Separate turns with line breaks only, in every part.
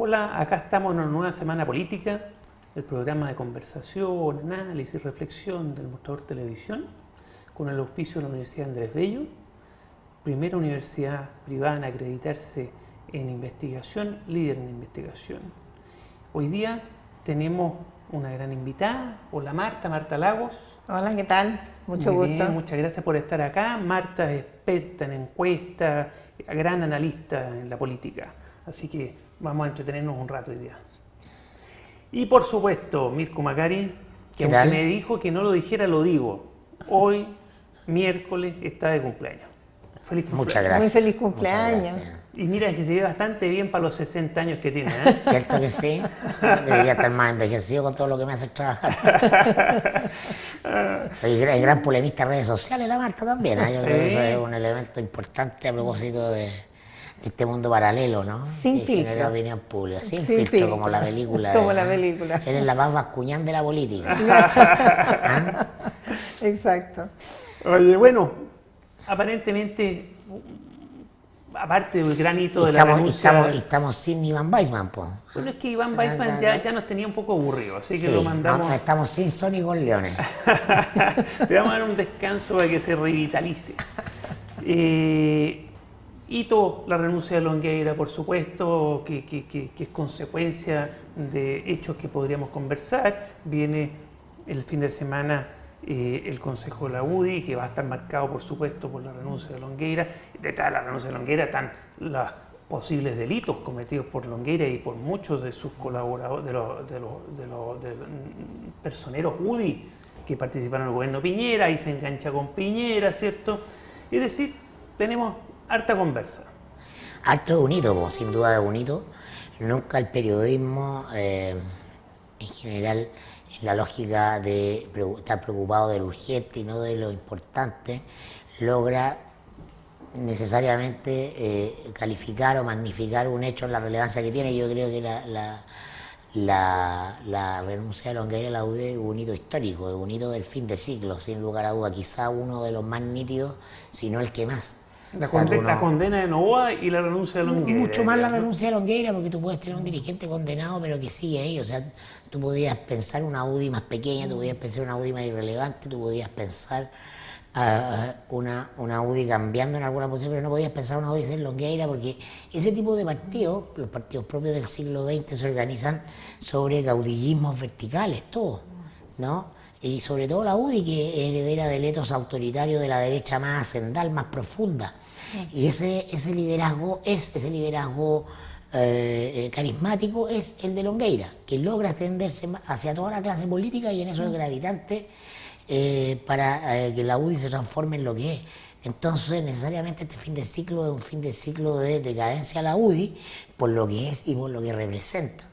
Hola, acá estamos en una nueva semana política, el programa de conversación, análisis, reflexión del Mostrador Televisión, con el auspicio de la Universidad Andrés Bello, primera universidad privada en acreditarse en investigación, líder en investigación. Hoy día tenemos una gran invitada, hola Marta Lagos.
Hola, ¿qué tal? Mucho
Muy
gusto.
bien, muchas gracias por estar acá. Marta es experta en encuestas, gran analista en la política, así que vamos a entretenernos un rato hoy día. Y por supuesto, Mirko Macari, que aunque me dijo que no lo dijera, lo digo. Hoy, miércoles, está de cumpleaños. Feliz cumpleaños.
Muchas gracias.
Muy feliz cumpleaños.
Y mira que se ve bastante bien para los 60 años que tiene, ¿eh?
¿Cierto que sí? Debería estar más envejecido con todo lo que me hace trabajar. Es gran polemista en redes sociales la Marta también, ¿eh? Yo creo que eso es un elemento importante a propósito de este mundo paralelo, ¿no?
Sin
que
filtro.
genera opinión pública. Sin filtro, como la película.
Como la película.
Eres la más Bascuñán de la política. ¿Ah?
Exacto.
Oye, bueno, aparentemente, aparte del granito de la renuncia...
Estamos sin Iván Weissman, pues.
Bueno, es que Iván Weissman ya nos tenía un poco aburrido, así que
Sí,
lo mandamos...
no, estamos sin Sony con Leones.
Le vamos a dar un descanso para que se revitalice. Hito, la renuncia de Longueira, por supuesto, que es consecuencia de hechos que podríamos conversar. Viene el fin de semana el Consejo de la UDI, que va a estar marcado, por supuesto, por la renuncia de Longueira. Detrás de la renuncia de Longueira están los posibles delitos cometidos por Longueira y por muchos de sus colaboradores, de los personeros UDI que participaron en el gobierno Piñera, y se engancha con Piñera, ¿cierto? Es decir, tenemos harta conversa.
Harto es bonito, sin duda es bonito. Nunca el periodismo, en general, en la lógica de estar preocupado de lo urgente y no de lo importante, logra necesariamente calificar o magnificar un hecho en la relevancia que tiene. Yo creo que la renuncia de Longueira a la UDI es un hito histórico, es un hito del fin de ciclo, sin lugar a duda, quizá uno de los más nítidos, si no el que más.
La condena de Noboa y la renuncia de Longueira.
Mucho más la renuncia de Longueira, porque tú puedes tener un dirigente condenado, pero que sigue ahí. O sea, tú podías pensar una UDI más pequeña, tú podías pensar una UDI más irrelevante, tú podías pensar una UDI cambiando en alguna posición, pero no podías pensar una UDI sin Longueira, porque ese tipo de partidos, los partidos propios del siglo XX, se organizan sobre caudillismos verticales, todos, ¿no? Y sobre todo la UDI, que es heredera de letos autoritarios de la derecha más hacendal, más profunda. Y ese liderazgo carismático es el de Longueira, que logra extenderse hacia toda la clase política, y en eso es gravitante para que la UDI se transforme en lo que es. Entonces, necesariamente este fin de ciclo es un fin de ciclo de decadencia a la UDI, por lo que es y por lo que representa.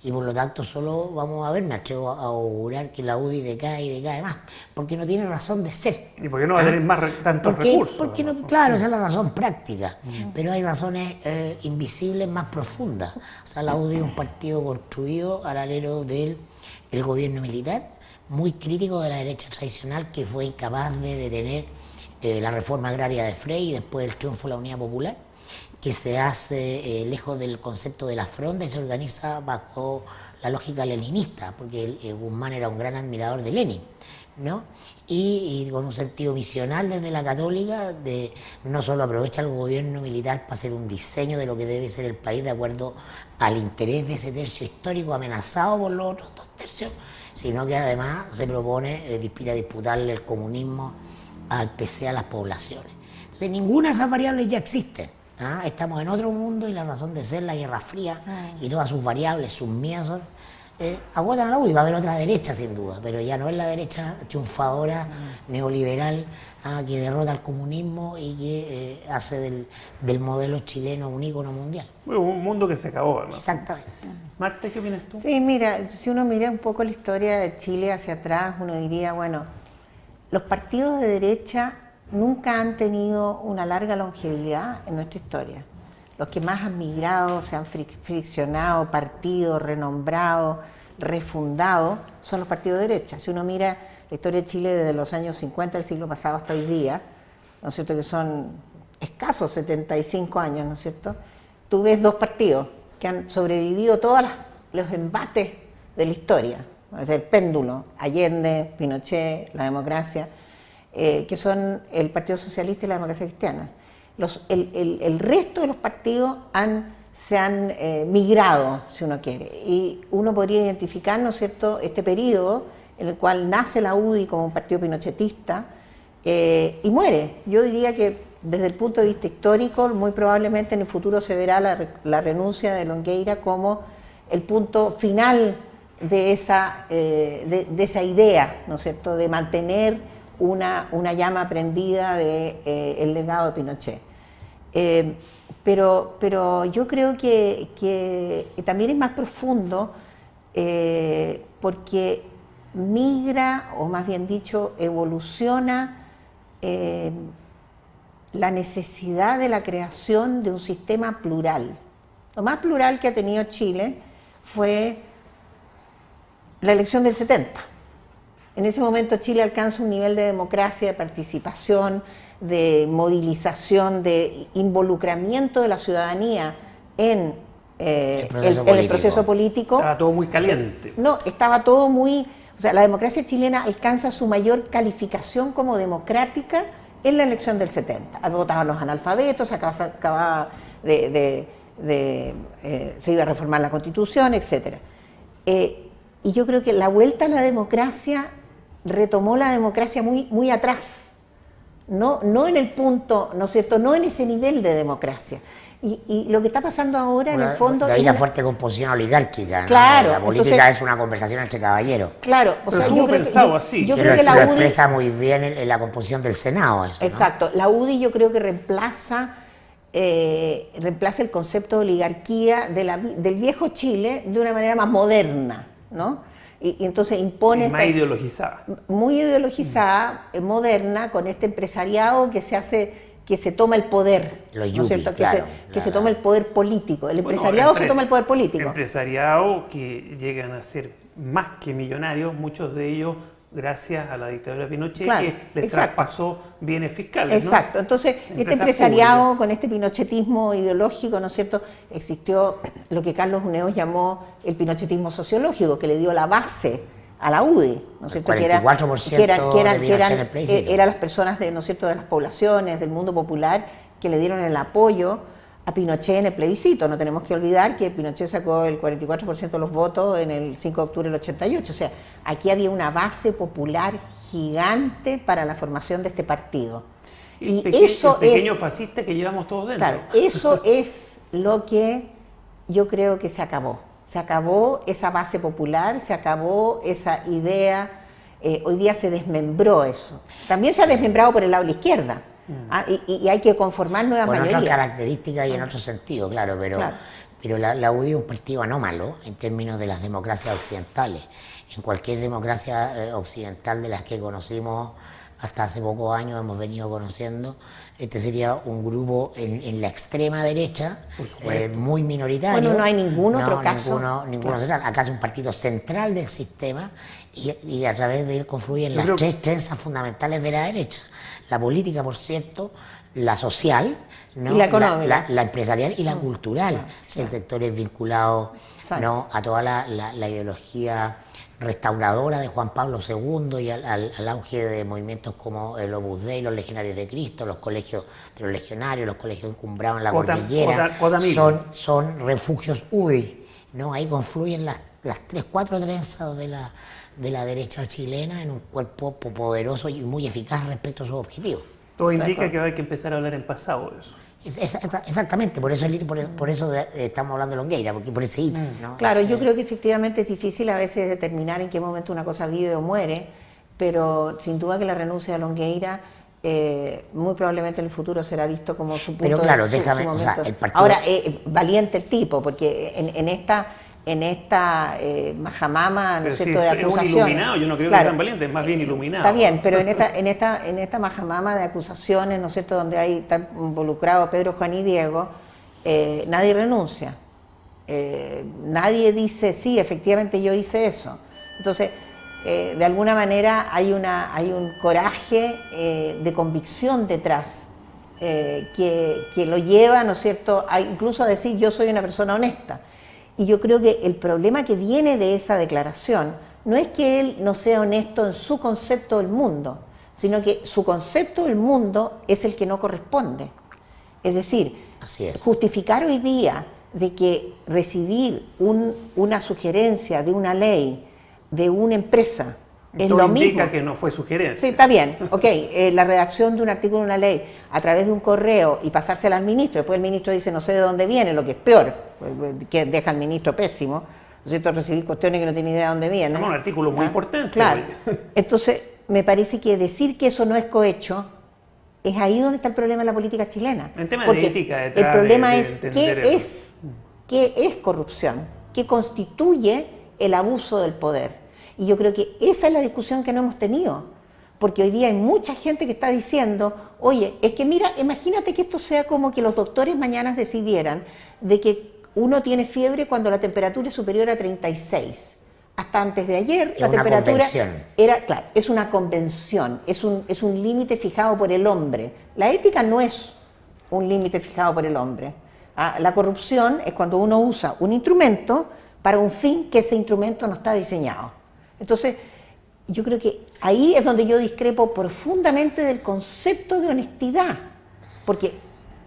Y por lo tanto solo vamos a ver, me atrevo a augurar que la UDI decae y decae más, porque no tiene razón de ser.
¿Y por qué no va a tener tantos recursos?
Porque no, claro, esa es la razón práctica, pero hay razones invisibles más profundas. O sea, la UDI es un partido construido al alero del gobierno militar, muy crítico de la derecha tradicional, que fue incapaz de detener la reforma agraria de Frey y después el triunfo de la Unidad Popular, que se hace lejos del concepto de la fronda y se organiza bajo la lógica leninista, porque Guzmán era un gran admirador de Lenin, ¿no? Y con un sentido misional desde la católica, no solo aprovecha el gobierno militar para hacer un diseño de lo que debe ser el país de acuerdo al interés de ese tercio histórico amenazado por los otros dos tercios, sino que además se propone disputarle el comunismo al PC a las poblaciones. Entonces ninguna de esas variables ya existen. Estamos en otro mundo, y la razón de ser, la Guerra Fría y todas sus variables, sus miedos, agotan a la UDI. Va a haber otra derecha sin duda, pero ya no es la derecha triunfadora, neoliberal, que derrota al comunismo y que hace del modelo chileno un ícono mundial.
Bueno, un mundo que se acabó, ¿no?
Exactamente.
Marta, ¿qué opinas tú?
Sí, mira, si uno mira un poco la historia de Chile hacia atrás, uno diría, bueno, los partidos de derecha nunca han tenido una larga longevidad en nuestra historia. Los que más han migrado, se han friccionado, partido, renombrado, refundado, son los partidos de derecha. Si uno mira la historia de Chile desde los años 50 del siglo pasado hasta hoy día, ¿no es cierto?, que son escasos 75 años, ¿no es cierto?, tú ves dos partidos, que han sobrevivido todos los embates de la historia, desde el péndulo, Allende, Pinochet, la democracia, que son el Partido Socialista y la Democracia Cristiana. El resto de los partidos se han migrado, si uno quiere, y uno podría identificar, ¿no es cierto?, este periodo en el cual nace la UDI como un partido pinochetista y muere. Yo diría que desde el punto de vista histórico, muy probablemente en el futuro se verá la renuncia de Longueira como el punto final de esa idea, ¿no es cierto?, de mantener una llama prendida del legado de Pinochet. Pero yo creo que también es más profundo porque migra, o más bien dicho, evoluciona la necesidad de la creación de un sistema plural. Lo más plural que ha tenido Chile fue la elección del 70. En ese momento Chile alcanza un nivel de democracia, de participación, de movilización, de involucramiento de la ciudadanía en el proceso político.
Estaba todo muy caliente.
No, estaba todo muy... O sea, la democracia chilena alcanza su mayor calificación como democrática en la elección del 70. Votaban los analfabetos, se iba a reformar la Constitución, etc. Y yo creo que la vuelta a la democracia retomó la democracia muy atrás, no en el punto, ¿no es cierto?, no en ese nivel de democracia. Y lo que está pasando ahora, en el fondo...
De ahí la fuerte composición oligárquica, ¿no?
Claro.
La política es una conversación entre caballeros.
Claro, o sea, yo creo que
la UDI... Lo expresa muy bien en la composición del Senado, eso,
exacto. ¿No? La UDI yo creo que reemplaza el concepto de oligarquía del viejo Chile de una manera más moderna, ¿no? Y entonces impone...
Más ideologizada.
Muy ideologizada, moderna, con este empresariado que se toma el poder,
¿no es
cierto? Que se toma el poder político. El empresariado se toma el poder político.
Empresariado que llegan a ser más que millonarios, muchos de ellos gracias a la dictadura de Pinochet, claro, que les traspasó bienes fiscales.
Exacto.
¿no?
Entonces, este empresariado pública, con este pinochetismo ideológico, ¿no es cierto?, existió lo que Carlos Huneeus llamó el pinochetismo sociológico, que le dio la base a la UDI, ¿no es cierto?
44%
eran las personas ¿no es cierto?, de las poblaciones, del mundo popular, que le dieron el apoyo a Pinochet en el plebiscito. No tenemos que olvidar que Pinochet sacó el 44% de los votos en el 5 de octubre del 88. O sea, aquí había una base popular gigante para la formación de este partido.
Y eso el pequeño fascista que llevamos todos dentro.
Claro, eso es lo que yo creo que se acabó. Se acabó esa base popular, se acabó esa idea. Hoy día se desmembró eso. También se ha desmembrado por el lado de la izquierda. Y hay que conformar nuevas mayorías.
Con otras características y en otro sentido, claro, pero la UDI es un partido anómalo en términos de las democracias occidentales. En cualquier democracia occidental de las que conocimos hasta hace pocos años, hemos venido conociendo, este sería un grupo en la extrema derecha, muy minoritario.
Bueno, no hay ningún otro caso.
Ninguno central. Acá es un partido central del sistema y a través de él confluyen las tres trenzas fundamentales de la derecha. La política, por cierto, la social, ¿no?
Y la económica,
la empresarial y la cultural, sectores vinculados, ¿no?, a toda la ideología restauradora de Juan Pablo II y al auge de movimientos como el Opus Dei, los Legionarios de Cristo, los colegios de los legionarios, los colegios encumbrados en la cordillera, son refugios UDI, ¿no? Ahí confluyen las 3-4 trenzas de la derecha chilena en un cuerpo poderoso y muy eficaz respecto a sus objetivos.
Todo indica que hay que empezar a hablar en pasado de eso.
Exactamente, por eso estamos hablando de Longueira, porque por ese hito, ¿no?
Claro, yo creo que efectivamente es difícil a veces determinar en qué momento una cosa vive o muere, pero sin duda que la renuncia de Longueira muy probablemente en el futuro será visto como su punto.
Pero claro,
su
déjame,
momento.
o sea, el partido...
Ahora, valiente el tipo, porque en esta majamama, ¿no es cierto?, de acusaciones.
Es un iluminado, yo no creo que sean valientes, es más bien iluminado.
Está bien, pero en esta majamama de acusaciones, ¿no es cierto?, donde están involucrados Pedro, Juan y Diego, nadie renuncia. Nadie dice, sí, efectivamente yo hice eso. Entonces, de alguna manera hay un coraje de convicción detrás que lo lleva, ¿no es cierto?, incluso a decir yo soy una persona honesta. Y yo creo que el problema que viene de esa declaración no es que él no sea honesto en su concepto del mundo, sino que su concepto del mundo es el que no corresponde. Es decir,
Así es.
justificar hoy día de que recibir una sugerencia de una ley de una empresa es
Todo
lo
indica
mismo.
que no fue sugerencia.
Sí, está bien, ok, la redacción de un artículo de una ley a través de un correo y pasársela al ministro, después el ministro dice no sé de dónde viene, lo que es peor, que deja al ministro pésimo, ¿no es cierto?, recibir cuestiones que no tiene idea de dónde vienen.
No, un artículo muy importante.
Claro, entonces me parece que decir que eso no es cohecho, es ahí donde está el problema de la política chilena.
En tema de
Porque
ética detrás
el problema
de
es
entender eso.
qué es corrupción, qué constituye el abuso del poder. Y yo creo que esa es la discusión que no hemos tenido, porque hoy día hay mucha gente que está diciendo, oye, es que mira, imagínate que esto sea como que los doctores mañana decidieran de que uno tiene fiebre cuando la temperatura es superior a 36. Hasta antes de ayer la temperatura
convención.
era, claro, es una convención, es un límite fijado por el hombre. La ética no es un límite fijado por el hombre. La corrupción es cuando uno usa un instrumento para un fin que ese instrumento no está diseñado. Entonces, yo creo que ahí es donde yo discrepo profundamente del concepto de honestidad, porque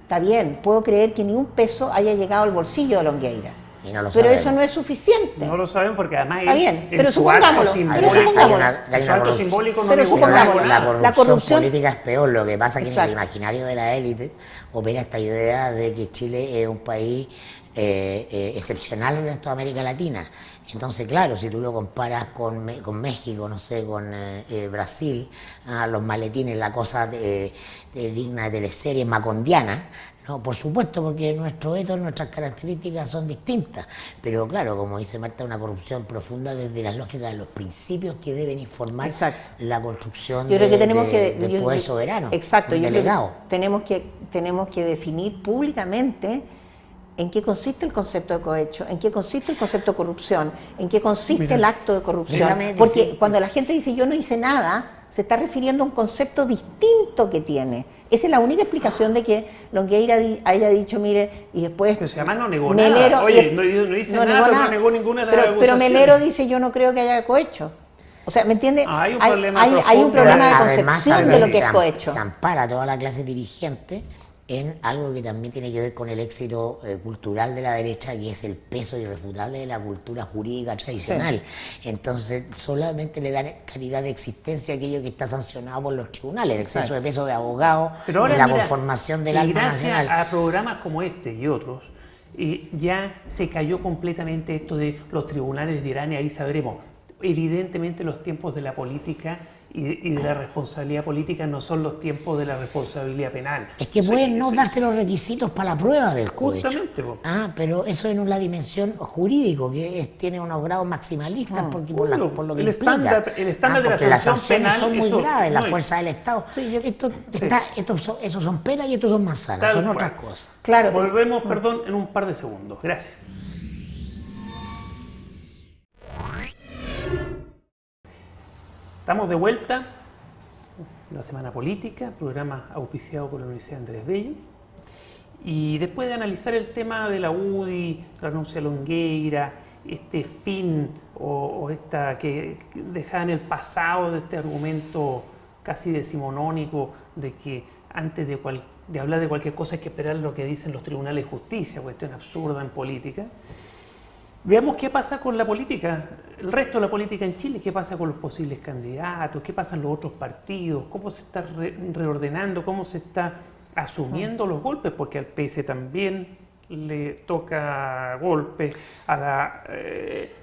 está bien, puedo creer que ni un peso haya llegado al bolsillo de Longueira,
Y no lo
pero
sabemos.
eso no es suficiente.
No lo saben porque además
Está
él,
bien,
en
pero
su acto
supongámoslo,
simbólico,
pero supongámoslo.
en su acto simbólico no
Pero
negó
supongámoslo.
nada.
La corrupción
corrupción-
política es peor. Lo que pasa es que en el
Exacto.
imaginario de la élite opera esta idea de que Chile es un país excepcional en el resto de América Latina. Entonces, claro, si tú lo comparas con México, no sé, con Brasil, los maletines, la cosa digna de teleserie macondiana, no, por supuesto, porque nuestro etos, nuestras características son distintas. Pero claro, como dice Marta, una corrupción profunda desde las lógicas de los principios que deben informar
Exacto.
la construcción
Yo creo que tenemos
del poder soberano.
Exacto,
un
yo creo
delegado.
que tenemos que definir públicamente en qué consiste el concepto de cohecho, en qué consiste el concepto de corrupción, en qué consiste el acto de corrupción.
Déjame
Porque
decir-
cuando la gente dice yo no hice nada, se está refiriendo a un concepto distinto que tiene. Esa es la única explicación de que Longueira haya dicho, mire, y después...
Pero si además no negó
Melero-
nada. Oye,
y-
no dice
no
nada,
negó
pero
nada.
no negó ninguna de las
Pero
acusaciones.
Melero dice yo no creo que haya cohecho. O sea, ¿me entiende?
Hay un problema
hay un
profundo.
problema de
Además,
concepción de
también
lo que es
se
cohecho.
Se ampara toda la clase dirigente en algo que también tiene que ver con el éxito cultural de la derecha, que es el peso irrefutable de la cultura jurídica tradicional. Entonces, solamente le dan calidad de existencia a aquello que está sancionado por los tribunales, el exceso de peso de abogados,
Pero ahora
de la
mira,
conformación del
y
alma
gracias
nacional.
a programas como este y otros, ya se cayó completamente esto de los tribunales dirán y ahí sabremos. Evidentemente los tiempos de la política y de la responsabilidad política no son los tiempos de la responsabilidad penal.
Es que pueden no darse los requisitos para la prueba del cohecho.
Justamente, po.
Pero eso en la dimensión jurídico, que tiene unos grados maximalistas porque por lo que
el
implica.
estándar de la
Porque las
sanción
sanciones
penal,
son muy
eso,
graves, la
no,
fuerza del Estado. Esos son peras y estos son manzanas,
Tal
son
cual.
otras cosas.
Claro,
Volvemos, perdón, en un par de segundos. Gracias. Estamos de vuelta. La Semana Política, programa auspiciado por la Universidad Andrés Bello. Y después de analizar el tema de la UDI, la renuncia a Longueira, este fin o esta que dejaba en el pasado de este argumento casi decimonónico de que antes de hablar de cualquier cosa hay que esperar lo que dicen los tribunales de justicia, cuestión absurda en política. Veamos qué pasa con la política, el resto de la política en Chile, qué pasa con los posibles candidatos, qué pasa en los otros partidos, cómo se está reordenando, cómo se está asumiendo los golpes, porque al PS también le toca golpes, a la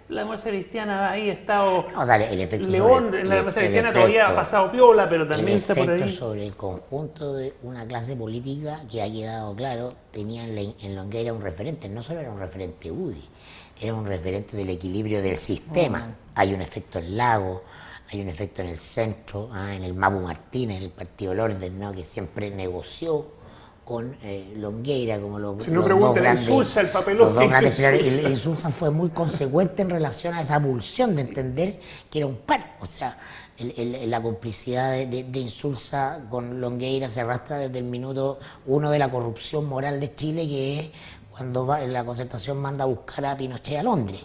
democracia cristiana ahí ha estado
O sea, el efecto
León,
sobre-
en la
el-
democracia
el
cristiana todavía ha
efecto-
pasado piola, pero
El
también está por
efecto
ahí.
sobre el conjunto de una clase política que ha quedado claro, tenía en Longueira un referente, no solo era un referente UDI, era un referente del equilibrio del sistema. Hay un efecto en Lago, hay un efecto en el centro, en el Mapu Martínez, el Partido del Orden, ¿no? Que siempre negoció con Longueira como los,
Si no
los
pregunten
dos
a
grandes,
Insulza, el papelón
los
que
dos
hizo
grandes pilares.
Insulza.
Insulza fue muy consecuente en relación a esa pulsión de entender que era un par, o sea, la complicidad de Insulza con Longueira se arrastra desde el minuto uno de la corrupción moral de Chile, que es cuando la Concertación manda a buscar a Pinochet a Londres,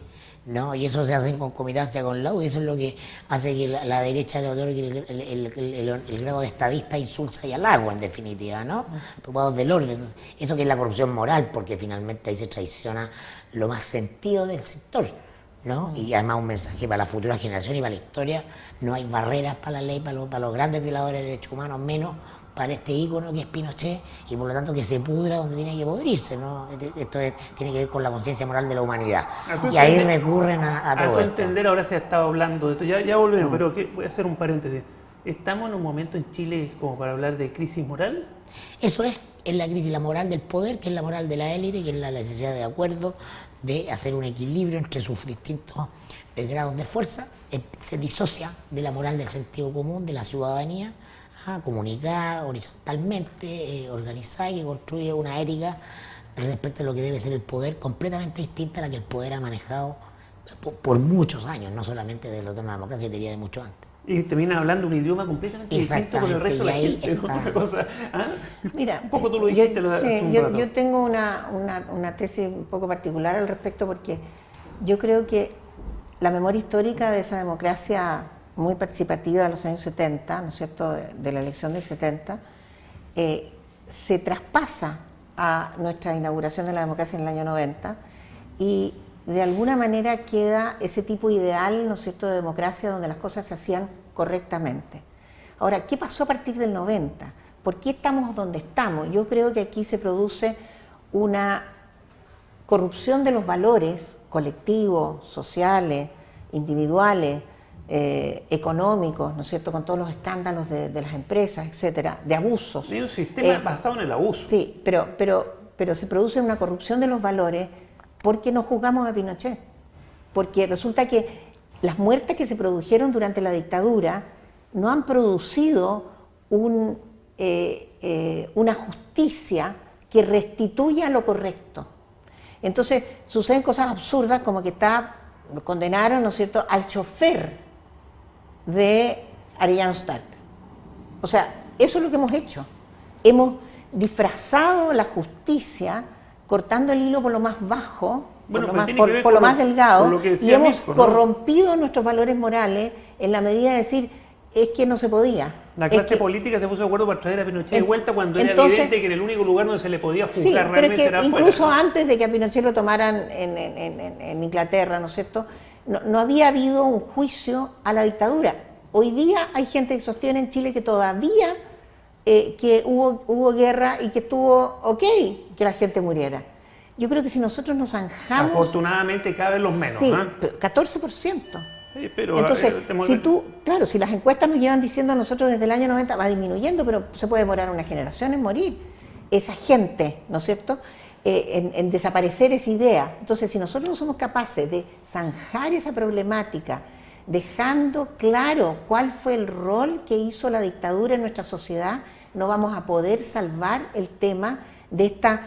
¿no? Y eso se hace en concomitancia con la UDI, eso es lo que hace que la derecha le otorgue el grado de estadista insulsa y halago, en definitiva, ¿no? Preocupados del orden. Entonces, eso que es la corrupción moral, porque finalmente ahí se traiciona lo más sentido del sector, ¿no? Y además un mensaje para la futura generación y para la historia: no hay barreras para la ley, para los grandes violadores de derechos humanos, menos para este ícono que es Pinochet, y por lo tanto que se pudra donde tiene que pudrirse, ¿no? Esto tiene que ver con la conciencia moral de la humanidad. Y ahí recurren a todo esto.
Entender, ahora se ha estado hablando de esto, ya volvemos, pero voy a hacer un paréntesis. ¿Estamos en un momento en Chile como para hablar de crisis moral?
Eso es la crisis, la moral del poder, que es la moral de la élite, que es la necesidad de acuerdo, de hacer un equilibrio entre sus distintos grados de fuerza. Se disocia de la moral del sentido común, de la ciudadanía, comunicada horizontalmente, organizada, y que construye una ética respecto a lo que debe ser el poder completamente distinta a la que el poder ha manejado por muchos años, no solamente de la democracia, yo diría de mucho antes.
Y termina hablando un idioma completamente distinto con el resto de la gente. Una cosa,
Mira,
un poco tú lo dijiste.
Yo tengo una tesis un poco particular al respecto, porque yo creo que la memoria histórica de esa democracia muy participativa de los años 70, ¿no es cierto?, de la elección del 70, se traspasa a nuestra inauguración de la democracia en el año 90, y de alguna manera queda ese tipo ideal, ¿no es cierto?, de democracia donde las cosas se hacían correctamente. Ahora, ¿qué pasó a partir del 90? ¿Por qué estamos donde estamos? Yo creo que aquí se produce una corrupción de los valores colectivos, sociales, individuales, económicos, ¿no es cierto?, con todos los escándalos de las empresas, etcétera, de abusos.
Hay un sistema basado en el abuso.
Sí, pero se produce una corrupción de los valores porque no juzgamos a Pinochet. Porque resulta que las muertes que se produjeron durante la dictadura no han producido una justicia que restituya lo correcto. Entonces suceden cosas absurdas, como que condenaron, ¿no es cierto?, al chofer de Arellano Stark. O sea, eso es lo que hemos hecho. Hemos disfrazado la justicia cortando el hilo por lo más bajo, por lo más delgado, y hemos corrompido nuestros valores morales en la medida de decir, es que no se podía.
La clase política se puso de acuerdo para traer a Pinochet de vuelta cuando era evidente que en el único lugar donde se le podía juzgar realmente era afuera.
Incluso antes de que a Pinochet lo tomaran en Inglaterra, ¿no es cierto?, no había habido un juicio a la dictadura. Hoy día hay gente que sostiene en Chile que todavía que hubo guerra y que estuvo ok que la gente muriera. Yo creo que si nosotros nos zanjamos...
Afortunadamente cada vez los menos.
Sí, 14%.
Sí, pero,
entonces, si las encuestas nos llevan diciendo a nosotros desde el año 90 va disminuyendo, pero se puede demorar una generación en morir. Esa gente, ¿no es cierto?, en desaparecer esa idea. Entonces, si nosotros no somos capaces de zanjar esa problemática, dejando claro cuál fue el rol que hizo la dictadura en nuestra sociedad, no vamos a poder salvar el tema de esta,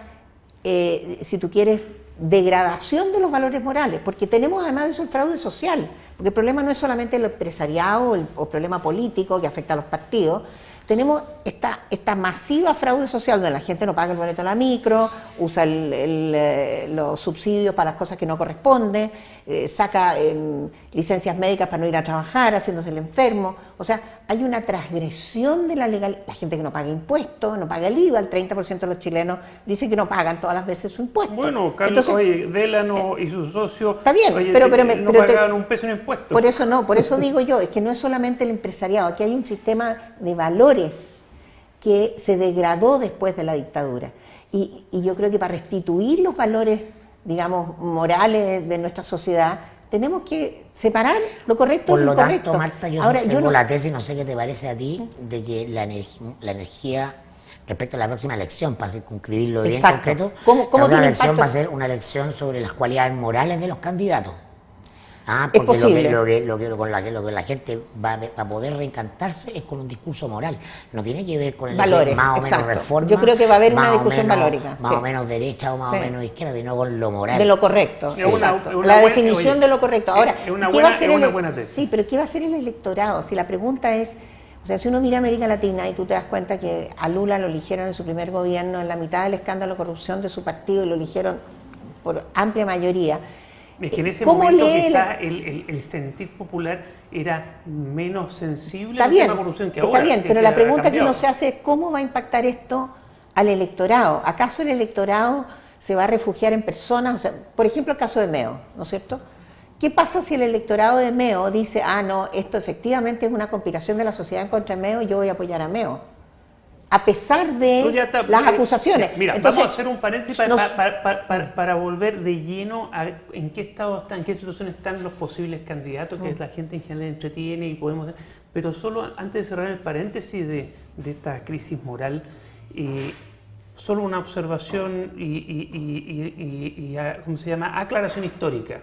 si tú quieres, degradación de los valores morales, porque tenemos además de eso el fraude social, porque el problema no es solamente el empresariado o el problema político que afecta a los partidos. Tenemos esta masiva fraude social donde la gente no paga el boleto de la micro, usa los subsidios para las cosas que no corresponden, saca licencias médicas para no ir a trabajar, haciéndose el enfermo. O sea, hay una transgresión de la legalidad. La gente que no paga impuestos, no paga el IVA, el 30% de los chilenos dicen que no pagan todas las veces su impuesto.
Bueno, Carlos, Delano y sus socios
está bien,
no pagaban un peso en impuestos.
Por eso digo yo, es que no es solamente el empresariado, aquí hay un sistema de valores que se degradó después de la dictadura. Y yo creo que para restituir los valores, digamos, morales de nuestra sociedad, tenemos que separar lo correcto y lo incorrecto.
Por lo tanto, Marta, yo tengo la tesis, no sé qué te parece a ti, de que la energía respecto a la próxima elección, para circunscribirlo bien concreto, la próxima elección va a ser una elección sobre las cualidades morales de los candidatos. Porque
es posible.
Lo que la gente va a poder reencantarse es con un discurso moral. No tiene que ver con el
valores,
más o menos reforma.
Yo creo que va a haber una discusión valórica.
Más o menos derecha o más o menos izquierda, sino con lo moral.
De lo correcto. La definición de lo correcto. Ahora, ¿qué va a ser
buena tesis?
Sí, pero ¿qué va a hacer el electorado? Si la pregunta es, o sea, si uno mira América Latina y tú te das cuenta que a Lula lo eligieron en su primer gobierno en la mitad del escándalo de corrupción de su partido y lo eligieron por amplia mayoría.
Es que en ese
¿Cómo
momento
lee
quizá el sentir popular era menos sensible
Está
al
bien,
tema corrupción que
está
ahora.
bien,
si
pero
es
la
ha
pregunta que
cambiado.
uno se hace es ¿cómo va a impactar esto al electorado? ¿Acaso el electorado se va a refugiar en personas? O sea, por ejemplo, el caso de Meo, ¿no es cierto? ¿Qué pasa si el electorado de Meo dice, no, esto efectivamente es una conspiración de la sociedad en contra de Meo y yo voy a apoyar a Meo? A pesar
Tú
de
ya está-
las acusaciones.
Mira,
Entonces,
vamos a hacer un paréntesis para volver de lleno a en qué estado están, en qué situación están los posibles candidatos, que la gente en general entretiene y podemos... Pero solo antes de cerrar el paréntesis de esta crisis moral, solo una observación ¿cómo se llama? Aclaración histórica.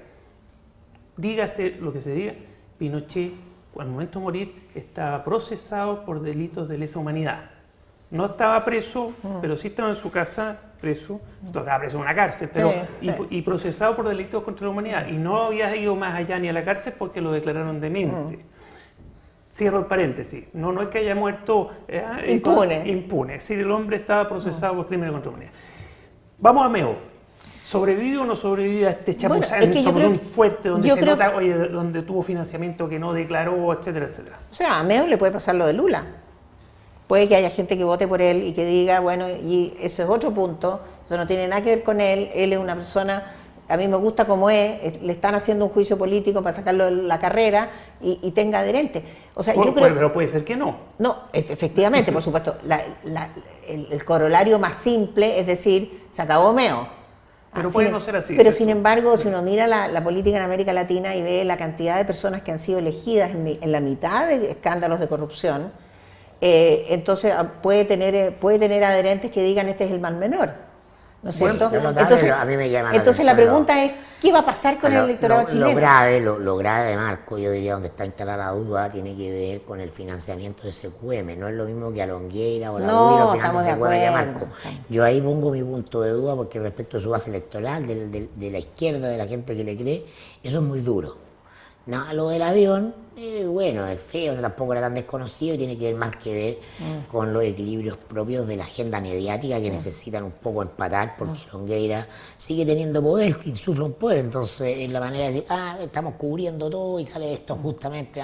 Dígase lo que se diga, Pinochet, al momento de morir, estaba procesado por delitos de lesa humanidad. No estaba preso, pero sí estaba en su casa preso, estaba preso en una cárcel, pero y procesado por delitos contra la humanidad. Y no había ido más allá ni a la cárcel porque lo declararon demente. Cierro el paréntesis. No es que haya muerto impune. Sí, el hombre estaba procesado por crímenes contra la humanidad. Vamos a Meo. ¿Sobrevive o no sobrevive a este chapuzán sobre un fuerte donde se nota, donde tuvo financiamiento que no declaró, etcétera, etcétera?
O sea, a Meo le puede pasar lo de Lula. Puede que haya gente que vote por él y que diga, bueno, y eso es otro punto, eso no tiene nada que ver con él es una persona, a mí me gusta como es, le están haciendo un juicio político para sacarlo de la carrera y tenga adherente. O sea, yo creo...
Pero puede ser que no.
No, efectivamente, por supuesto, el corolario más simple es decir, se acabó Meo.
Pero puede no ser así.
Pero sin embargo, si uno mira la política en América Latina y ve la cantidad de personas que han sido elegidas en la mitad de escándalos de corrupción, entonces puede tener adherentes que digan este es el mal menor, ¿no es cierto?
Entonces, a mí me llama
entonces la pregunta es ¿qué va a pasar con el electorado chileno?
Lo grave, Marco, yo diría donde está instalada la duda tiene que ver con el financiamiento de SQM. No es lo mismo que a Longueira o la UDI lo financia SQM que a Marco. Yo ahí pongo mi punto de duda porque respecto a su base electoral, de la izquierda, de la gente que le cree, eso es muy duro. No, lo del avión, bueno, es feo, tampoco era tan desconocido y tiene que ver más que ver con los equilibrios propios de la agenda mediática que necesitan un poco empatar porque Longueira sigue teniendo poder, que insufla un poder, entonces es la manera de decir, estamos cubriendo todo y sale esto justamente.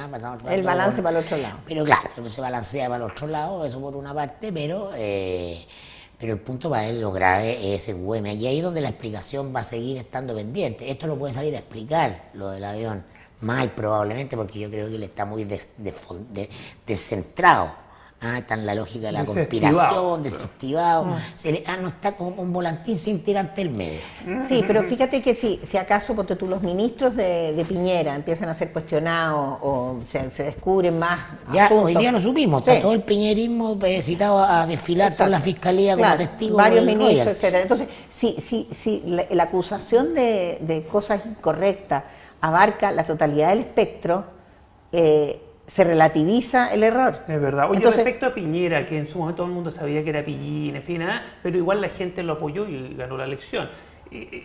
El balance para el otro lado.
Pero claro, se balancea para el otro lado, eso por una parte, pero el punto para él, lo grave es el SQM, y ahí es donde la explicación va a seguir estando pendiente. Esto lo puede salir a explicar, lo del avión. Mal probablemente porque yo creo que él está muy descentrado, está en la lógica de la conspiración, desactivado, no está como un volantín sin tirante el medio.
Sí, pero fíjate que si acaso porque los ministros de Piñera empiezan a ser cuestionados o se descubren más
ya
asuntos.
Hoy día lo supimos, está todo el piñerismo citado a desfilar por la fiscalía como testigo.
Varios ministros, etcétera. Entonces, si la acusación de cosas incorrectas abarca la totalidad del espectro, se relativiza el error.
Es verdad. Oye, respecto a Piñera, que en su momento todo el mundo sabía que era pillín, en fin, pero igual la gente lo apoyó y ganó la elección.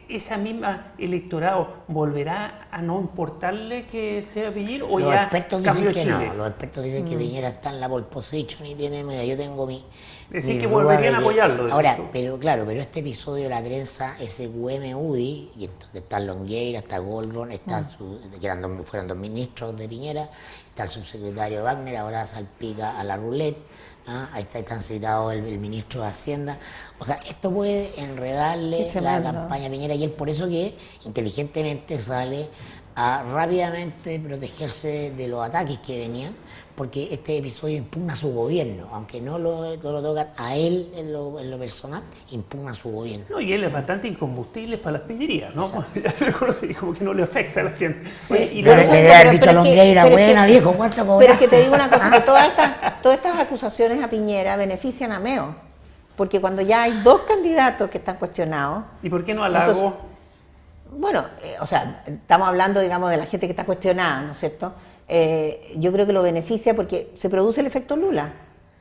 ¿Esa misma electorado volverá a no importarle que sea pillín o
los
ya
expertos
cambió
dicen que
Chile?
no, los expertos dicen que Piñera está en la pole position y tiene media. Yo tengo mi...
Decir que volverían a apoyarlo.
Ahora, pero este episodio de la trenza, SQM UDI, y donde está Longueira, está Goldron, fueron dos ministros de Piñera, está el subsecretario Wagner, ahora salpica a la roulette, ahí están citados el ministro de Hacienda. O sea, esto puede enredarle la campaña a Piñera y él por eso que inteligentemente sale a rápidamente protegerse de los ataques que venían, porque este episodio impugna su gobierno, aunque no lo tocan a él en lo personal, impugna su gobierno.
No, y él es bastante incombustible para las pillerías, ¿no? Ya se conoce, como que no le afecta a la gente.
Sí.
Y
le haber dicho a Longueira, buena viejo, ¿cuánto cobras?
Pero es que te digo una cosa, que todas estas acusaciones a Piñera benefician a Meo, porque cuando ya hay dos candidatos que están cuestionados...
¿Y por qué no a Lago?
Bueno, o sea, estamos hablando, digamos, de la gente que está cuestionada, ¿no es cierto? Yo creo que lo beneficia porque se produce el efecto Lula.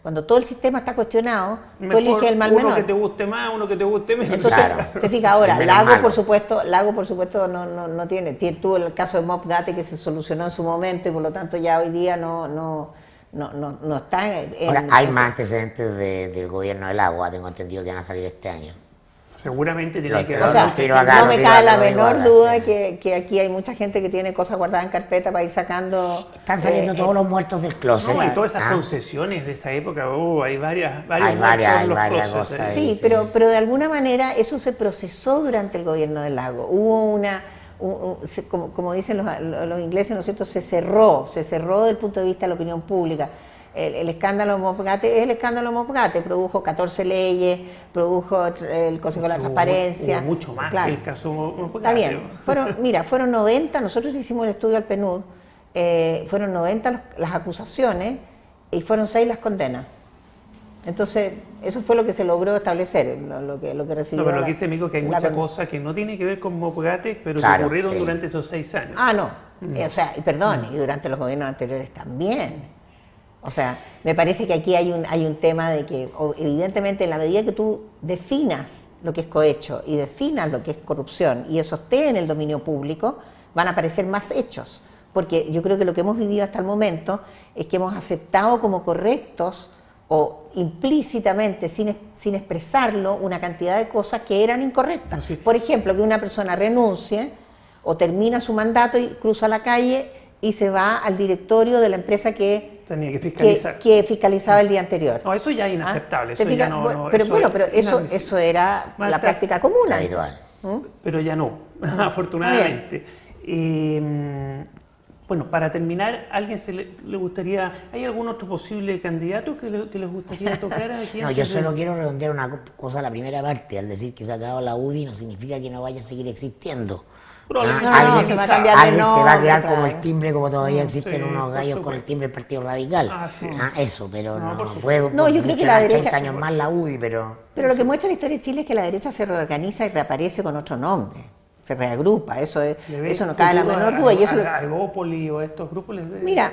Cuando todo el sistema está cuestionado, tú eliges el mal menor.
Uno que te guste más, uno que te guste menos.
Entonces, te fijas ahora, Lago por supuesto no tiene. Tuvo el caso de Mop Gate que se solucionó en su momento y por lo tanto ya hoy día no está en...
Ahora, hay más antecedentes del gobierno del agua, tengo entendido que van a salir este año.
Seguramente tiene que
Pero
O
ver
sea,
no tiro acá,
no
no
me
tiro
cabe
acá,
la
lo digo
menor
acá,
duda
sí.
que aquí hay mucha gente que tiene cosas guardadas en carpeta para ir sacando.
Están saliendo todos los muertos del closet.
No, y todas esas
¿ah?
concesiones de esa época, hay varios
Hay
muertos
varias-
en los
hay varias
closets,
cosas
¿eh?
ahí.
Sí,
sí.
pero de alguna manera eso se procesó durante el gobierno del Lago. Hubo como dicen los ingleses, ¿no es cierto? Se cerró desde el punto de vista de la opinión pública. El escándalo Mopgate es el escándalo Mopgate, produjo 14 leyes, produjo el Consejo de la Transparencia.
Hubo mucho más
Claro.
que el caso Mopgate.
Está bien, fueron 90, nosotros hicimos el estudio al PNUD, fueron 90 las acusaciones y fueron 6 las condenas. Entonces, eso fue lo que se logró establecer, lo que recibió.
No, pero lo que dice Mico que hay
la
muchas
condena.
cosas que no tienen que ver con Mopgate, pero
Claro,
que ocurrieron
sí.
durante esos 6 años.
Ah, no. O sea, y perdón, y durante los gobiernos anteriores también. O sea, me parece que aquí hay un tema de que, evidentemente, en la medida que tú definas lo que es cohecho y definas lo que es corrupción y eso esté en el dominio público, van a aparecer más hechos. Porque yo creo que lo que hemos vivido hasta el momento es que hemos aceptado como correctos o implícitamente, sin expresarlo, una cantidad de cosas que eran incorrectas.
Sí.
Por ejemplo, que una persona renuncie o termina su mandato y cruza la calle y se va al directorio de la empresa que
Tenía que fiscalizar.
fiscalizaba el día anterior.
No, eso ya es inaceptable.
¿Te
Eso ya
fijas?
no,
pero
eso
bueno,
es
pero
inadmisible.
eso era
Marta,
la práctica común.
Habitual.
Pero ya no, afortunadamente. Bueno, para terminar, ¿alguien le gustaría, hay algún otro posible candidato que les gustaría tocar aquí?
No, yo
antes de-
solo quiero redondear una cosa a la primera parte. Al decir que se acaba la UDI no significa que no vaya a seguir existiendo.
Probablemente
No, se va a cambiar de
alguien se va a
nombre,
quedar
claro.
como el timbre, como todavía existen
sí,
unos
por
gallos con
supuesto.
el timbre del Partido Radical.
Ah, sí.
Eso, pero
No,
no,
por supuesto.
puedo
No, yo creo que la
funcionar
derecha-
30 años más la UDI, pero...
Pero lo que muestra la historia de Chile es que la derecha se reorganiza y reaparece con otro nombre, se reagrupa, eso no cabe la menor duda. Y eso
a Evópoli o a estos grupos les ve.
Mira,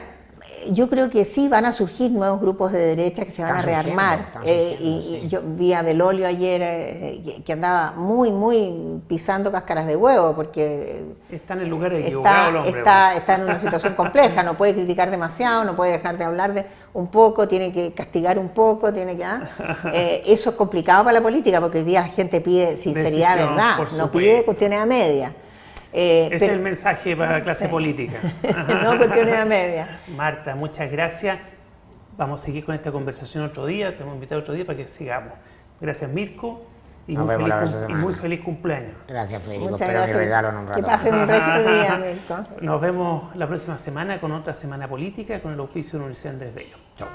yo creo que sí van a surgir nuevos grupos de derecha que se van
Están
a rearmar.
surgiendo,
Y
sí.
yo vi a Belolio ayer que andaba muy pisando cáscaras de huevo porque
Está en el lugar equivocado el hombre.
está en una situación compleja, no puede criticar demasiado, no puede dejar de hablar un poco, tiene que castigar un poco, eso es complicado para la política porque hoy día la gente pide sinceridad,
Decisión,
verdad,
por
no
supuesto.
pide cuestiones a media.
Ese es el mensaje para la clase política.
No cuestiones a media.
Marta, muchas gracias. Vamos a seguir con esta conversación otro día. Te hemos invitado otro día para que sigamos. Gracias, Mirko. Y,
Nos
muy
vemos la
feliz,
próxima
y muy
semana.
feliz cumpleaños.
Gracias, Federico.
Muchas
Espero mi
gracias.
regalo en un rato.
Que pasen un resto de día, Mirko.
Nos vemos la próxima semana con otra semana política con el auspicio de la Universidad Andrés Bello. Chao.